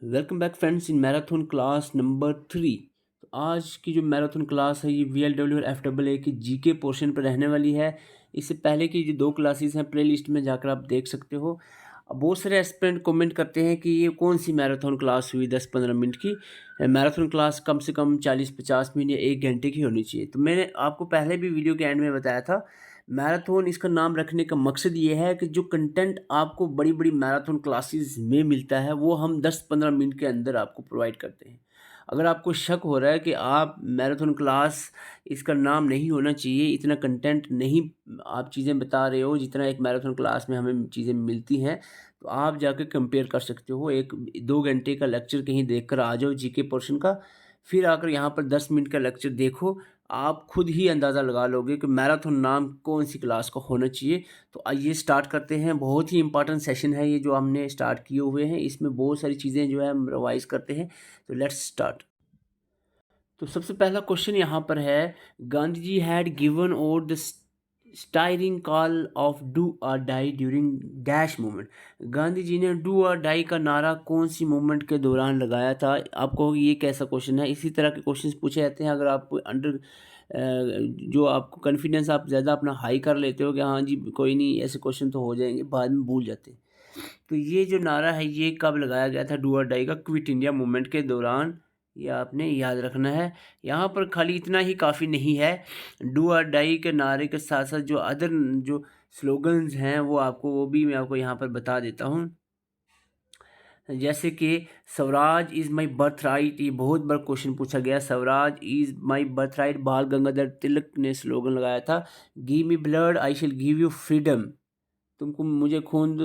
Welcome back friends इन marathon class number 3। तो आज की जो मैराथन क्लास है ये VLW और FAA की जीके पोर्शन पर रहने वाली है। इससे पहले की जो 2 क्लासेस हैं प्ले लिस्ट में जाकर आप देख सकते हो। अब बहुत सारे एस्पिरेंट कमेंट करते हैं कि ये कौन सी मैराथन क्लास हुई 10-15 मिनट की। मैराथन क्लास कम से कम 40-50 मिनट या 1 घंटे की होनी चाहिए। तो मैंने आपको पहले भी वीडियो के एंड में बताया था, मैराथन इसका नाम रखने का मकसद ये है कि जो कंटेंट आपको बड़ी-बड़ी मैराथन क्लासेस में मिलता है, वो हम 10-15 मिनट के अंदर आपको प्रोवाइड करते हैं। अगर आपको शक हो रहा है कि आप मैराथन क्लास इसका नाम नहीं होना चाहिए, इतना कंटेंट नहीं आप चीज़ें बता रहे हो जितना एक मैराथन क्लास में हमें चीज़ें मिलती हैं, तो आप जाके कंपेयर कर सकते हो। 1-2 घंटे का लेक्चर कहीं देखकर आ जाओ जीके पोर्शन का, फिर आकर यहाँ पर 10 मिनट का लेक्चर देखो। आप खुद ही अंदाज़ा लगा लोगे कि मैराथन नाम कौन-सी क्लास का होना चाहिए। तो आइए स्टार्ट करते हैं। बहुत ही इम्पोर्टेंट सेशन है ये जो हमने स्टार्ट किए हुए हैं। इसमें बहुत सारी चीज़ें जो है हम रिवाइज़ करते हैं। तो लेट्स स्टार्ट। तो सबसे पहला क्वेश्चन यहाँ पर है, गांधी जी हैड गिवन और the stirring call of do और die during dash movement. Gandhi ji ने डू और डाई का नारा कौन सी मूवमेंट के दौरान लगाया था? आप कहोगे ये कैसा क्वेश्चन है? इसी तरह के क्वेश्चंस पूछे जाते हैं। अगर आप जो आपको कॉन्फिडेंस आप ज़्यादा अपना हाई कर लेते हो कि हाँ जी कोई नहीं, ऐसे क्वेश्चन तो हो जाएंगे, बाद में भूल जाते हैं। तो ये जो नारा है ये कब लगाया गया था? डू और डाई का क्विट इंडिया मूवमेंट के दौरान, ये आपने याद रखना है। यहाँ पर खाली इतना ही काफ़ी नहीं है। डू और डाई के नारे के साथ साथ जो अदर जो स्लोगन्स हैं वो भी मैं आपको यहाँ पर बता देता हूँ। जैसे कि Swaraj is my birth right, ये बहुत बार क्वेश्चन पूछा गया। Swaraj is my birth right, बाल गंगाधर तिलक ने स्लोगन लगाया था। गिव मी ब्लड आई शिल गिव यू फ्रीडम, तुमको मुझे खून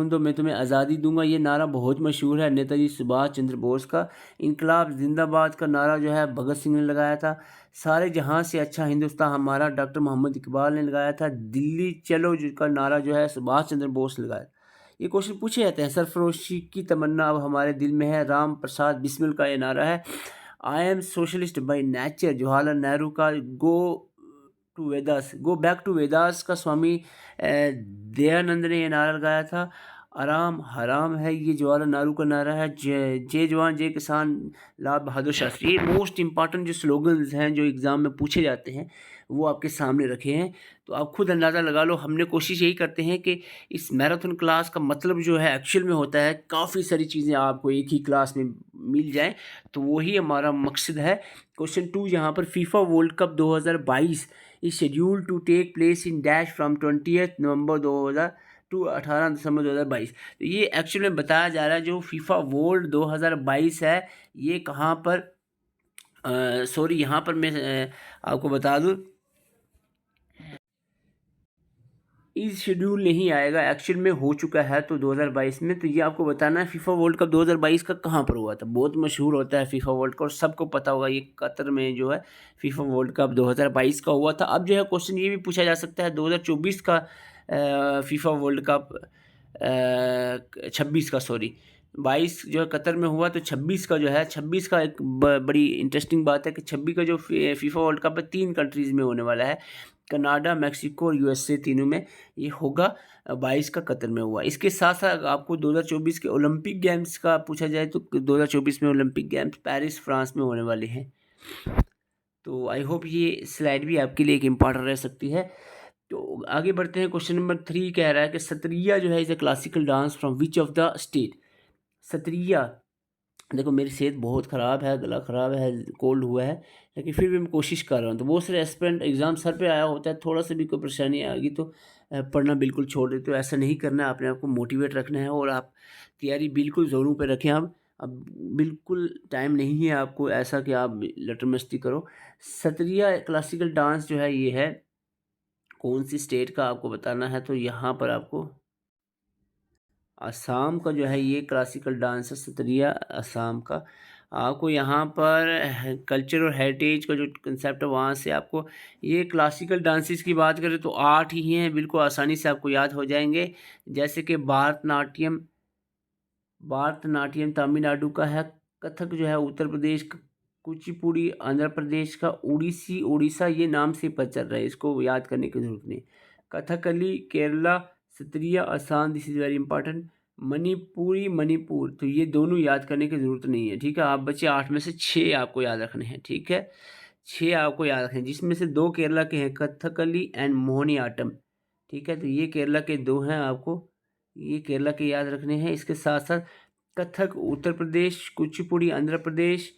दो मैं तुम्हें आज़ादी दूंगा, ये नारा बहुत मशहूर है नेताजी सुभाष चंद्र बोस का। इनकलाब जिंदाबाद का नारा जो है भगत सिंह ने लगाया था। सारे जहां से अच्छा हिंदुस्तान हमारा डॉक्टर मोहम्मद इकबाल ने लगाया था। दिल्ली चलो का नारा जो है सुभाष चंद्र बोस ने लगाया। ये क्वेश्चन पूछे जाते हैं। सरफरोशी की तमन्ना अब हमारे दिल में है, राम प्रसाद बिस्मिल का ये नारा है। I am socialist by nature, Jawaharlal Nehru का। गो बैक टू वेदास का स्वामी दयानंद ने ये नारा लगाया था। आराम हराम है, ये जवाहरलाल नेहरू का नारा है। जय जवान जय किसान, लाल बहादुर शास्त्री। ये मोस्ट इंपॉर्टेंट जो स्लोगन्स हैं जो एग्ज़ाम में पूछे जाते हैं वो आपके सामने रखे हैं। तो आप खुद अंदाज़ा लगा लो। हमने कोशिश यही करते हैं कि इस मैराथन क्लास का मतलब जो है एक्चुअल में होता है काफ़ी सारी चीज़ें आपको एक ही क्लास में मिल जाएँ, तो वही हमारा मकसद है। क्वेश्चन 2 यहाँ पर, FIFA world cup 2022 is schedule to take place in dash from 20 November 2000 to 18 December 2022। तो ये एक्चुअल में बताया जा रहा है जो फीफा वर्ल्ड 2022 है ये कहाँ पर, सॉरी यहाँ पर मैं आपको बता दूँ, इस शेड्यूल नहीं आएगा, एक्चुअल में हो चुका है तो 2022 में। तो ये आपको बताना है फीफा वर्ल्ड कप 2022 का कहाँ पर हुआ था। बहुत मशहूर होता है फीफा वर्ल्ड कप और सबको पता होगा, ये कतर में जो है फीफा वर्ल्ड कप 2022 का हुआ था। अब जो है क्वेश्चन ये भी पूछा जा सकता है 2024 का फीफा वर्ल्ड कप 26 का, सॉरी 22 जो है कतर में हुआ, तो 26 का जो है 26 का एक बड़ी इंटरेस्टिंग बात है कि 26 का जो फीफा वर्ल्ड कप है 3 कंट्रीज़ में होने वाला है, कनाडा, मेक्सिको और यूएसए, तीनों में ये होगा। 22 का कतर में हुआ। इसके साथ साथ आपको 2024 के ओलंपिक गेम्स का पूछा जाए तो 2024 में ओलंपिक गेम्स पेरिस फ्रांस में होने वाले हैं। तो आई होप ये स्लाइड भी आपके लिए एक इम्पॉर्टेंट रह सकती है। तो आगे बढ़ते हैं। क्वेश्चन नंबर 3 कह रहा है कि सत्रिया जो है is a classical dance from which of the state. Sattriya, देखो मेरी सेहत बहुत ख़राब है, गला ख़राब है, कोल्ड हुआ है, लेकिन फिर भी मैं कोशिश कर रहा हूँ। तो बहुत सारे एस्पिरेंट एग्ज़ाम सर पे आया होता है, थोड़ा सा भी कोई परेशानी आएगी तो पढ़ना बिल्कुल छोड़ देते हो। ऐसा नहीं करना है, अपने आप को मोटिवेट रखना है और आप तैयारी बिल्कुल ज़ोरों पे रखें। अब बिल्कुल टाइम नहीं है आपको ऐसा कि आप लटर मस्ती करो। सत्रिया क्लासिकल डांस जो है ये है कौन सी स्टेट का आपको बताना है, तो यहाँ पर आपको असम का जो है ये क्लासिकल डांस है, सत्रिया असम का। आपको यहाँ पर कल्चर और हेरिटेज का जो कंसेप्ट है वहाँ से आपको ये क्लासिकल डांसेस की बात करें तो 8 ही हैं, बिल्कुल आसानी से आपको याद हो जाएंगे। जैसे कि भारतनाट्यम तमिलनाडु का है, कथक जो है उत्तर प्रदेश का, कुचिपुड़ी आंध्र प्रदेश का, उड़ीसी उड़ीसा ये नाम से पता चल रहा है, इसको याद करने की जरूरत नहीं। Kathakali Kerala, Sattriya Assam, this is very important. Manipuri, Manipur, तो ये दोनों याद करने की ज़रूरत नहीं है, ठीक है। आप बच्चे 8 में से 6 आपको याद रखने हैं, ठीक है। 6 आपको याद रखने हैं, जिसमें से 2 केरला के हैं, कथकली एंड मोहिनीअट्टम, ठीक है। तो ये केरला के 2 हैं, आपको ये केरला के याद रखने हैं। इसके साथ-साथ कथक उत्तर प्रदेश, कुचिपुड़ी आंध्र प्रदेश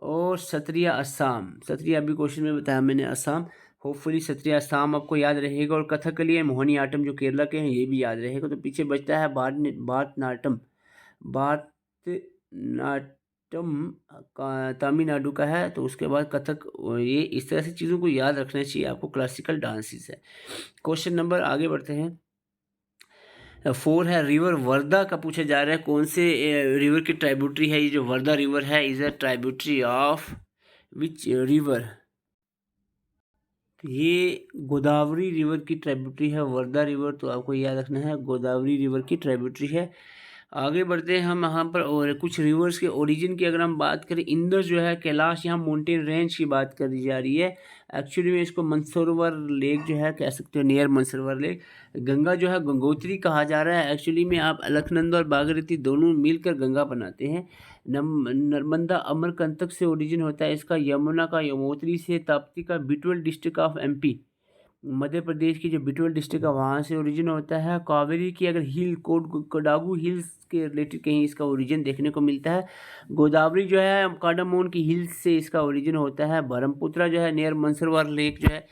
और सत्रिया असम। सत्रिया अभी क्वेश्चन में बताया मैंने, असम। होपफुली सत्रिया असम आपको याद रहेगा, और कथकली एंड मोहिनीअट्टम जो केरला के हैं ये भी याद रहेगा। तो पीछे बचता है भारतनाट्यम। भारतनाट्यम का तमिलनाडु का है, तो उसके बाद कथक। ये इस तरह से चीज़ों को याद रखना चाहिए आपको, क्लासिकल डांसेस है। क्वेश्चन नंबर आगे बढ़ते हैं। 4 है, रिवर वर्धा का पूछा जा रहा है, कौन से रिवर की ट्राइब्यूटरी है ये जो वर्धा रिवर है, is a tributary of which river. ये गोदावरी रिवर की ट्राइब्यूटरी है वर्धा रिवर, तो आपको याद रखना है गोदावरी रिवर की ट्राइब्यूटरी है। आगे बढ़ते हैं हम यहाँ पर, और कुछ रिवर्स के ओरिजिन की अगर हम बात करें, इंदस जो है कैलाश, यहाँ माउंटेन रेंज की बात करी जा रही है। एक्चुअली में इसको मनसरोवर लेक जो है कह सकते हो, नियर मनसरोवर लेक। गंगा जो है गंगोत्री कहा जा रहा है, एक्चुअली में आप अलकनंदा और भागीरथी दोनों मिलकर गंगा बनाते हैं। नर्मदा अमरकंटक से ओरिजिन होता है इसका, यमुना का यमुनोत्री से, ताप्ती का बिटवल district of MP, Madhya Pradesh की जो बिटवल डिस्ट्रिक्ट है वहाँ से ओरिजिन होता है। कावेरी की अगर हिल कोडागू हिल्स के रिलेटेड कहीं इसका ओरिजिन देखने को मिलता है। गोदावरी जो है कार्डामोन की हिल्स से इसका ओरिजिन होता है। ब्रह्मपुत्रा जो है नियर मंसरवार लेक जो है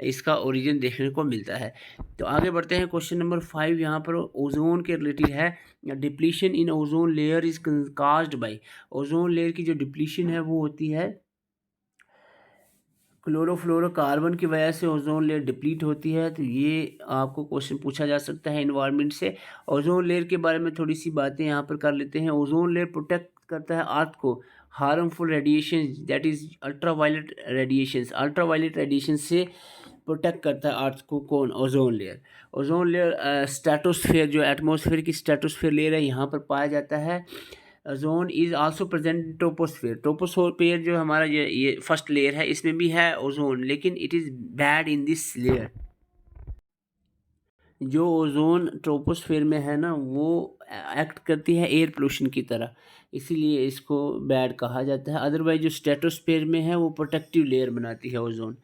इसका ओरिजिन देखने को मिलता है। तो आगे बढ़ते हैं, क्वेश्चन नंबर 5 यहाँ पर ओजोन के रिलेटेड है। Depletion in ozone layer is caused by, ozone layer की जो डिप्लीशन है वो होती है क्लोरोफ्लोरोकार्बन की वजह से ओजोन लेयर डिप्लीट होती है। तो ये आपको क्वेश्चन पूछा जा सकता है इन्वायरमेंट से। ओजोन लेयर के बारे में थोड़ी सी बातें यहाँ पर कर लेते हैं। ओजोन लेयर प्रोटेक्ट करता है अर्थ को harmful radiation, that is ultraviolet radiations, ultraviolet radiation से प्रोटेक्ट करता है अर्थ को, कौन, ozone layer. Ozone layer stratosphere जो एटमॉस्फेयर की स्ट्रेटोस्फेयर लेयर है यहाँ पर पाया जाता है। Ozone is also present in troposphere, troposphere जो हमारा ये फर्स्ट लेयर है इसमें भी है ओजोन, लेकिन it is bad in this layer. जो ओजोन ट्रोपोस्फेयर में है ना वो एक्ट करती है एयर पोल्यूशन की तरह, इसीलिए इसको बैड कहा जाता है। अदरवाइज जो स्ट्रेटोस्फेयर में है वो प्रोटेक्टिव लेयर बनाती है ओजोन।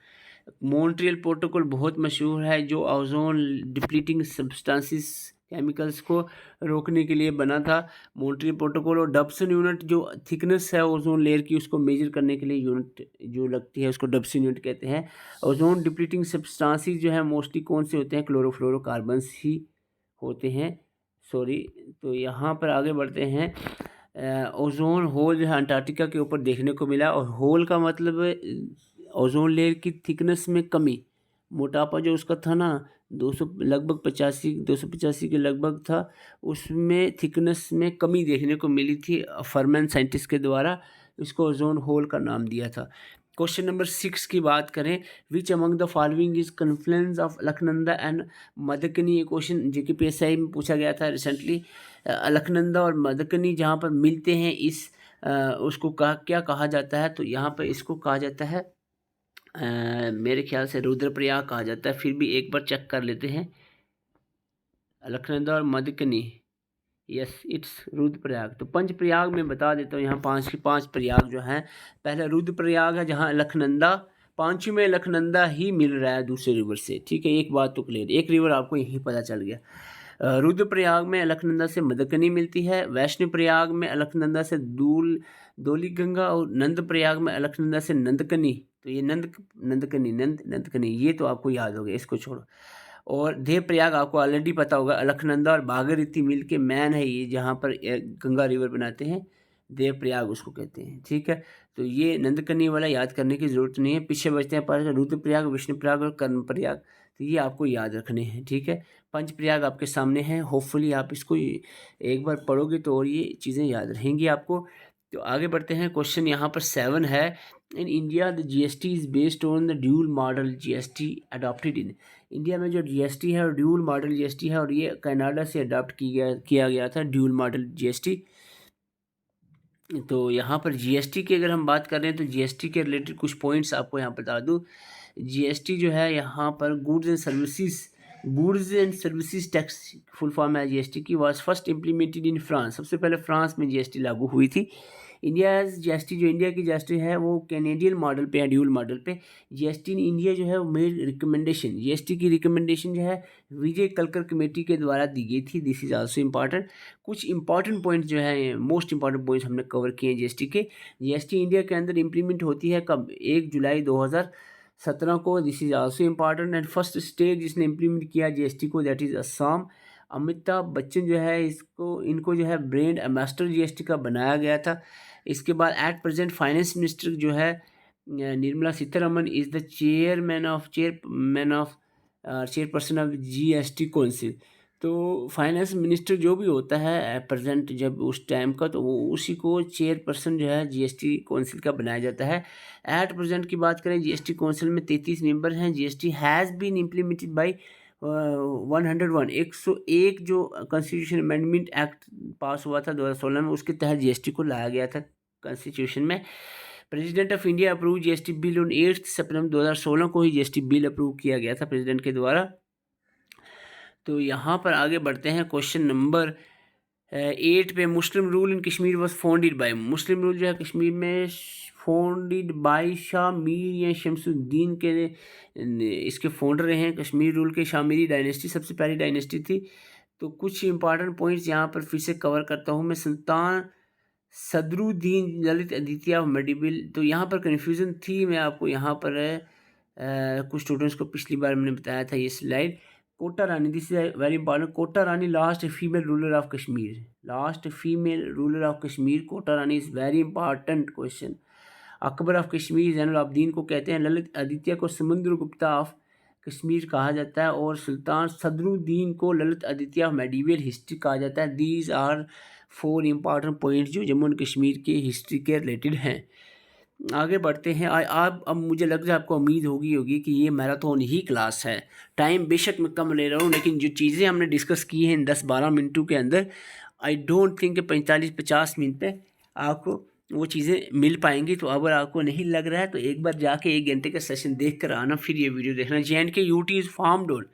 मॉन्ट्रियल प्रोटोकॉल बहुत मशहूर है जो ओजोन डिप्लीटिंग सब्सटेंसेस केमिकल्स को रोकने के लिए बना था, मॉन्ट्रियल प्रोटोकॉल। और डब्सन यूनिट जो थिकनेस है ओजोन लेयर की उसको मेजर करने के लिए यूनिट जो लगती है उसको डब्सन यूनिट कहते हैं। ओजोन डिप्लीटिंग सब्सटेंसेस जो है मोस्टली कौन से होते हैं, क्लोरोफ्लोरोकार्बन्स ही होते हैं, सॉरी। तो यहाँ पर आगे बढ़ते हैं। ओजोन होल जो है अंटार्कटिका के ऊपर देखने को मिला, और होल का मतलब ओजोन लेयर की थिकनेस में कमी, मोटापा जो उसका था ना 200 लगभग 285 के लगभग था, उसमें थिकनेस में कमी देखने को मिली थी फरमैन साइंटिस्ट के द्वारा, इसको ओजोन होल का नाम दिया था। क्वेश्चन नंबर 6 की बात करें, which among the following is confluence of Alaknanda and Mandakini. ये क्वेश्चन JKPSI में पूछा गया था रिसेंटली। अलकनंदा और मदकनी जहाँ पर मिलते हैं इस उसको क्या कहा जाता है, तो यहाँ पर इसको कहा जाता है मेरे ख्याल से रुद्रप्रयाग कहा जाता है। फिर भी एक बार चेक कर लेते हैं, अलकनंदा और मदकनी, यस इट्स रुद्रप्रयाग। तो पंच प्रयाग में बता देता हूँ, यहाँ 5 के 5 प्रयाग जो हैं। पहला रुद्रप्रयाग है जहाँ अलकनंदा, पांचवी में अलकनंदा ही मिल रहा है दूसरे रिवर से, ठीक है। एक बात तो क्लियर, एक रिवर आपको यही पता चल गया। रुद्रप्रयाग में अलकनंदा से मदकनी मिलती है, वैष्णव प्रयाग में अलकनंदा से दौली गंगा, और नंद प्रयाग में अलकनंदा से नंदकनी। तो ये नंदकनी ये तो आपको याद हो गया, इसको छोड़ो। और देव प्रयाग आपको ऑलरेडी पता होगा, अलकनंदा और भागीरथी मिल के मैन है ये जहाँ पर गंगा रिवर बनाते हैं, देव प्रयाग उसको कहते हैं, ठीक है। तो ये नंदकनी वाला याद करने की ज़रूरत नहीं है। पीछे बचते हैं पर रुद्रप्रयाग, विष्णुप्रयाग और कर्णप्रयाग, तो ये आपको याद रखने हैं, ठीक है। पंच प्रयाग आपके सामने हैं, होपफुली आप इसको एक बार पढ़ोगे तो और ये चीज़ें याद रहेंगी आपको। तो आगे बढ़ते हैं, क्वेश्चन यहाँ पर 7 है। In India the GST is based on the dual model GST adopted in. India में जो GST है और ड्यूल मॉडल GST है, और ये कनाडा से अडॉप्ट किया गया था ड्यूल मॉडल GST। तो यहाँ पर GST की अगर हम बात कर रहे हैं तो GST के रिलेटेड कुछ पॉइंट्स आपको यहाँ बता दूँ। GST जो है यहाँ पर goods and services goods and services tax full form है जीएसटी की, was first implemented in France. सबसे पहले फ्रांस में जीएसटी लागू हुई थी। इंडिया जीएसटी, जो इंडिया की जीएसटी है वो कैनेडियन मॉडल पे है, ड्यूल मॉडल पे। जीएसटी इन इंडिया जो है वो मेड रिकमेंडेशन, जीएसटी की रिकमेंडेशन जो है विजय कलकर कमेटी के द्वारा दी गई थी। This is also important. कुछ इंपॉर्टेंट पॉइंट्स जो है, मोस्ट इंपॉर्टेंट पॉइंट्स हमने कवर किए हैं जीएसटी के। जीएसटी इंडिया के अंदर इम्प्लीमेंट होती है कब? 1 जुलाई 2017 को। This is also important. And first state जिसने इम्प्लीमेंट किया जीएसटी को, दैट इज़ असम। अमिताभ बच्चन जो है इनको जो है ब्रांड एम्बेसडर जीएसटी का बनाया गया था। इसके बाद एट प्रेजेंट फाइनेंस मिनिस्टर जो है Nirmala Sitharaman is the chairperson of GST council. तो फाइनेंस मिनिस्टर जो भी होता है प्रेजेंट जब उस टाइम का, तो वो उसी को चेयरपर्सन जो है जीएसटी काउंसिल का बनाया जाता है। एट प्रेजेंट की बात करें, जीएसटी काउंसिल में 33 मेंबर हैं। GST has been implemented by 101 जो कॉन्स्टिट्यूशन अमेंडमेंट एक्ट पास हुआ था 2016 में, उसके तहत जीएसटी को लाया गया था कॉन्स्टिट्यूशन में। President of India approve GST bill on 8 सितंबर 2016 को ही जीएसटी बिल अप्रूव किया गया था प्रेसिडेंट के द्वारा। तो यहाँ पर आगे बढ़ते हैं। क्वेश्चन नंबर 8 पे, मुस्लिम rule in Kashmir was founded by. Muslim rule जो है कश्मीर में फाउंडेड बाय शाह मीर या शमसुद्दीन के इसके फाउंडर रहे हैं। कश्मीर रूल के शामिरी डायनेस्टी सबसे पहली डायनेस्टी थी। तो कुछ इंपॉर्टेंट पॉइंट्स यहाँ पर फिर से कवर करता हूँ मैं। सुल्तान सदरुद्दीन ललित आदित्य मेडिबल। तो यहाँ पर कन्फ्यूज़न थी, मैं आपको यहाँ पर कुछ स्टूडेंट्स को पिछली बार मैंने बताया था ये slide. Kota Rani, this is very important. Kota Rani last female ruler of Kashmir, last female ruler of Kashmir Kota Rani is very important question. Akbar of Kashmir Zainul Abidin को कहते हैं। ललित आदित्य को समुद्रगुप्ता ऑफ कश्मीर कहा जाता है। और सुल्तान सदरुद्दीन को Lalit Aditya of medieval history कहा जाता है। दीज आर 4 इंपॉर्टेंट पॉइंट्स जो जम्मू एंड कश्मीर के हिस्ट्री के रिलेटेड हैं। आगे बढ़ते हैं। आप अब मुझे लग रहा है आपको उम्मीद होगी कि ये मैराथन ही क्लास है। टाइम बेशक मैं कम ले रहा हूँ, लेकिन जो चीज़ें हमने डिस्कस की हैं इन 10-12 मिनटों के अंदर, आई डोंट थिंक 45-50 मिनट पे आपको वो चीज़ें मिल पाएंगी। तो अगर आपको नहीं लग रहा है तो एक बार जाके 1 घंटे का सेशन देख कर आना, फिर ये वीडियो देखना। JNK UT is formed on,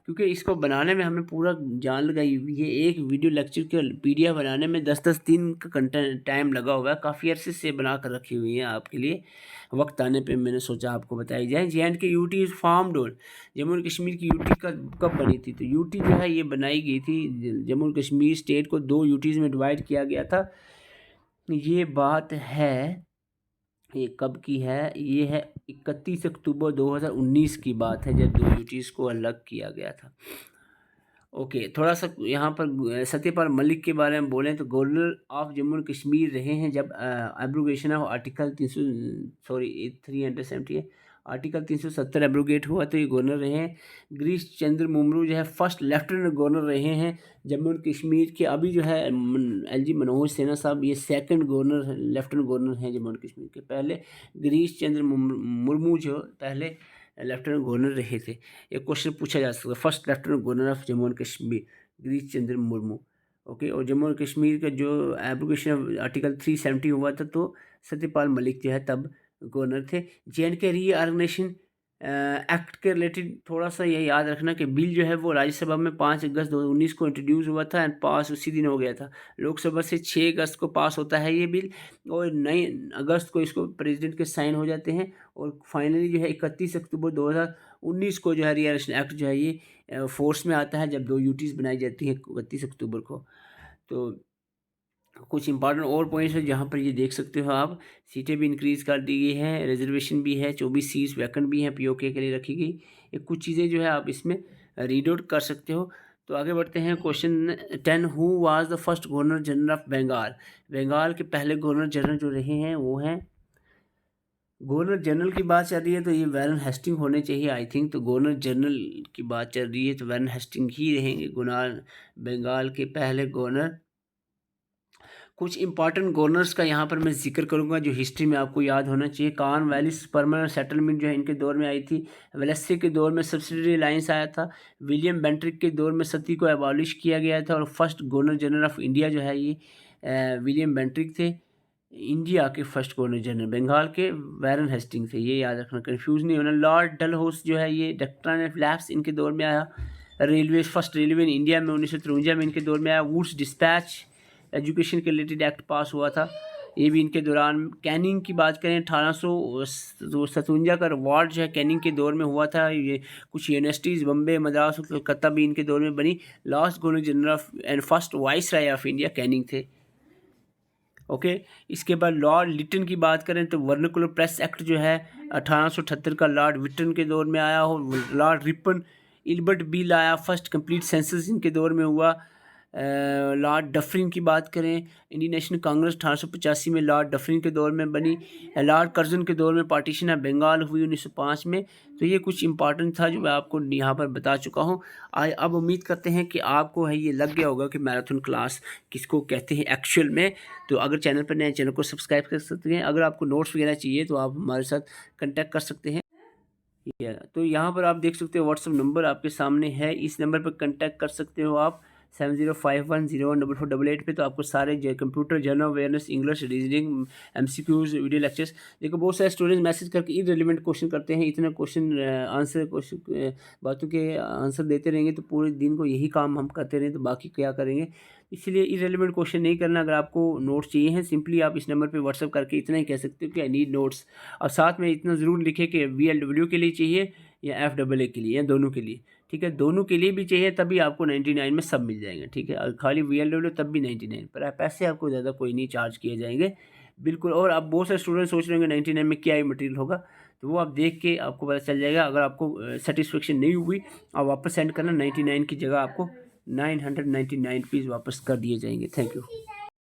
क्योंकि इसको बनाने में हमें पूरा जान लगाई हुई है। एक वीडियो लेक्चर के PDF बनाने में 10-10 दिन का कंटेंट टाइम लगा हुआ है। काफ़ी अरसे से बना कर रखी हुई है आपके लिए, वक्त आने पे मैंने सोचा आपको बताई जाए। JNK UT is formed on. Jammu and Kashmir की UT कब बनी थी? तो UT जो है ये बनाई गई थी, जम्मू एंड कश्मीर स्टेट को 2 UTs में डिवाइड किया गया था। ये बात है, ये कब की है? ये है 31 अक्टूबर 2019 की बात है, जब 2 UTs को अलग किया गया था। ओके, थोड़ा सा यहाँ पर सत्यपाल मलिक के बारे में बोलें तो governor of Jammu and Kashmir रहे हैं जब एब्रोगेशन ऑफ आर्टिकल 370 है, आर्टिकल 370 एब्रोगेट हुआ तो ये गवर्नर रहे हैं। गिरीश चंद्र मुर्मू जो है फर्स्ट लेफ्टिनेंट गवर्नर रहे हैं जम्मू एंड कश्मीर के। अभी जो है LG मनोज सिन्हा साहब ये सेकंड गवर्नर, लेफ्टिनेंट गवर्नर हैं जम्मू एंड कश्मीर के। पहले गिरीश चंद्र मुर्मू जो पहले लेफ्टिनेंट गवर्नर रहे थे। ये क्वेश्चन पूछा जा सकता है। First lieutenant governor of Jammu and Kashmir Girish Chandra Murmu. Okay, और जम्मू एंड कश्मीर का जो एब्रोगेशन ऑफ आर्टिकल 370 हुआ था तो सत्यपाल मलिक जो है तब गवर्नर थे। JNK रीऑर्गेनाइजेशन एक्ट के रिलेटेड थोड़ा सा ये याद रखना कि बिल जो है वो राज्यसभा में 5 अगस्त 2019 को इंट्रोड्यूस हुआ था एंड पास उसी दिन हो गया था। लोकसभा से 6 अगस्त को पास होता है ये बिल और 9 अगस्त को इसको प्रेसिडेंट के साइन हो जाते हैं। और फाइनली जो है 31 अक्टूबर 2019 को जो है रीऑर्गेनाइजेशन एक्ट जो है ये फोर्स में आता है, जब 2 UTs बनाई जाती हैं 31 अक्टूबर को। तो कुछ इंपॉर्टेंट और पॉइंट्स है जहाँ पर ये देख सकते हो आप। सीटें भी इंक्रीज़ कर दी गई हैं, रिजर्वेशन भी है, 24 सीट्स वैकेंट भी हैं POK के लिए रखी गई। ये कुछ चीज़ें जो है आप इसमें रीड आउट कर सकते हो। तो आगे बढ़ते हैं। Question 10, who was the first governor general of Bengal. Bengal के पहले गवर्नर जनरल जो रहे हैं वो हैं, गवर्नर जनरल की बात चल रही है तो ये वैरन हेस्टिंग होने चाहिए आई थिंक। तो गवर्नर जनरल की बात चल रही है तो वैरन हेस्टिंग ही रहेंगे बंगाल के पहले गवर्नर। कुछ इंपॉर्टेंट गवर्नर्स का यहाँ पर मैं जिक्र करूँगा जो हिस्ट्री में आपको याद होना चाहिए। कान वैलिस परमानेंट सेटलमेंट जो है इनके दौर में आई थी। वेलेस्ली के दौर में सब्सिडरी अलायंस आया था। विलियम बेंट्रिक के दौर में सती को एबॉलिश किया गया था। और first governor general of India जो है ये विलियम बेंट्रिक थे। इंडिया के फर्स्ट गवर्नर जनरल बंगाल के वैरन हेस्टिंग थे, ये याद रखना, कंफ्यूज नहीं होना। लॉर्ड डलहौसी जो है ये डॉक्ट्रिन ऑफ लैप्स इनके दौर में आया। Railway, first railway in India में 1953 में इनके दौर में आया। वुड्स डिस्पैच एजुकेशन के रिलेटेड एक्ट पास हुआ था, ये भी इनके दौरान। कैनिंग की बात करें 1857 का अवार्ड जो है कैनिंग के दौर में हुआ था। ये कुछ यूनिवर्सिटीज़ बम्बे, मद्रास और कलकत्ता भी इनके दौर में बनी। Last governor general of and first viceroy of India Canning थे। ओके इसके बाद लॉर्ड लिटन की बात करें तो वर्नाकुलर प्रेस एक्ट जो है 1878 का लॉर्ड लिटन के दौर में आया हो। लॉर्ड रिपन इल्बर्ट बिल आया, फर्स्ट कंप्लीट सेंसस इनके दौर में हुआ। लॉर्ड डफरिन की बात करें, इंडियन नेशनल कांग्रेस 1885 में लॉर्ड डफरिन के दौर में बनी। लॉर्ड कर्जन के दौर में पार्टीशन ऑफ बंगाल हुई 1905 में। तो ये कुछ इंपॉर्टेंट था जो मैं आपको यहाँ पर बता चुका हूँ। अब उम्मीद करते हैं कि आपको है ये लग गया होगा कि मैराथन क्लास किसको कहते हैं एक्चुअल में। तो अगर चैनल पर नए, चैनल को सब्सक्राइब कर सकते हैं। अगर आपको नोट्स वगैरह चाहिए तो आप हमारे साथ कंटेक्ट कर सकते हैं। तो यहाँ पर आप देख सकते हो व्हाट्सअप नंबर आपके सामने है, इस नंबर पर कंटेक्ट कर सकते हो आप 7051014488 पे। तो आपको सारे computer, general awareness, English, reasoning, MCQs, video lectures. देखो बहुत सारे स्टूडेंट्स मैसेज करके इररिलेवेंट क्वेश्चन करते हैं। इतना क्वेश्चन बातों के आंसर देते रहेंगे तो पूरे दिन को यही काम हम करते रहें तो बाकी क्या करेंगे। इसलिए इररिलेवेंट क्वेश्चन नहीं करना। अगर आपको नोट्स चाहिए हैं सिंपली आप इस नंबर पे व्हाट्सअप करके इतना ही कह सकते हो कि आई नीड नोट्स। और साथ में इतना ज़रूर लिखे कि VLW के लिए चाहिए या FAA के लिए, या दोनों के लिए। ठीक है, दोनों के लिए भी चाहिए तभी आपको 99 में सब मिल जाएंगे। ठीक है, और खाली VLW तब भी 99 पर। पैसे आपको ज़्यादा कोई नहीं चार्ज किए जाएंगे बिल्कुल। और आप बहुत सारे स्टूडेंट सोच रहे होंगे 99 में क्या ही मटेरियल होगा, तो वो आप देख के आपको पता चल जाएगा। अगर आपको सेटिस्फेक्शन नहीं हुई आप वापस सेंड करना, 99 की जगह आपको 999 रुपीज़ वापस कर दिए जाएंगे। Thank you.